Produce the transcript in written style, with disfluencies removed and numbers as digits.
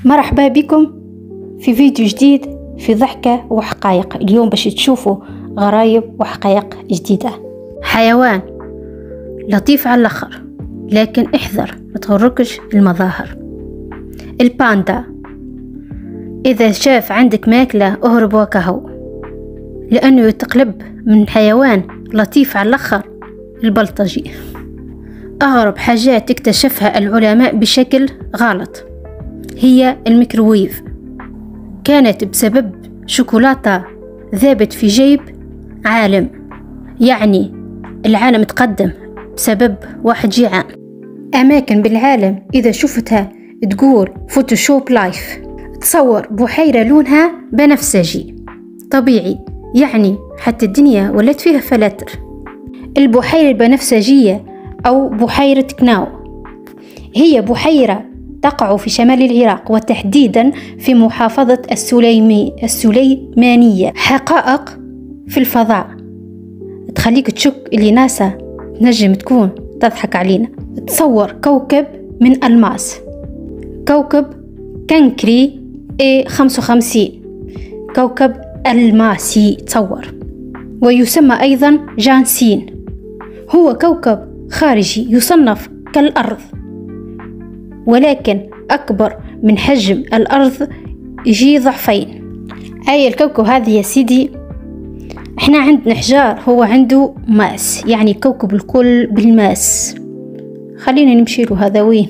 مرحبا بكم في فيديو جديد في ضحكة وحقائق. اليوم باش تشوفوا غرايب وحقائق جديدة. حيوان لطيف على الآخر، لكن احذر ما تغركش المظاهر. الباندا إذا شاف عندك ماكلة اهرب وكهو، لأنه يتقلب من حيوان لطيف على الآخر البلطجي. أغرب حاجات اكتشفها العلماء بشكل غلط هي الميكروويف، كانت بسبب شوكولاتة ذابت في جيب عالم. يعني العالم تقدم بسبب واحد جيعان. أماكن بالعالم إذا شفتها تقول فوتوشوب لايف. تصور بحيرة لونها بنفسجي طبيعي، يعني حتى الدنيا ولت فيها فلاتر. البحيرة البنفسجية أو بحيرة كناو هي بحيرة تقع في شمال العراق، وتحديدا في محافظة السليمانية. حقائق في الفضاء تخليك تشك اللي ناسا نجم تكون تضحك علينا. تصور كوكب من ألماس، كوكب كنكري A55، كوكب ألماسي تصور، ويسمى أيضا جانسين. هو كوكب خارجي يصنف كالأرض، ولكن أكبر من حجم الأرض يجي ضعفين. أي الكوكب هذا يا سيدي، احنا عندنا حجار، هو عنده ماس، يعني كوكب الكل بالماس. خلينا نمشي له، هذا وين؟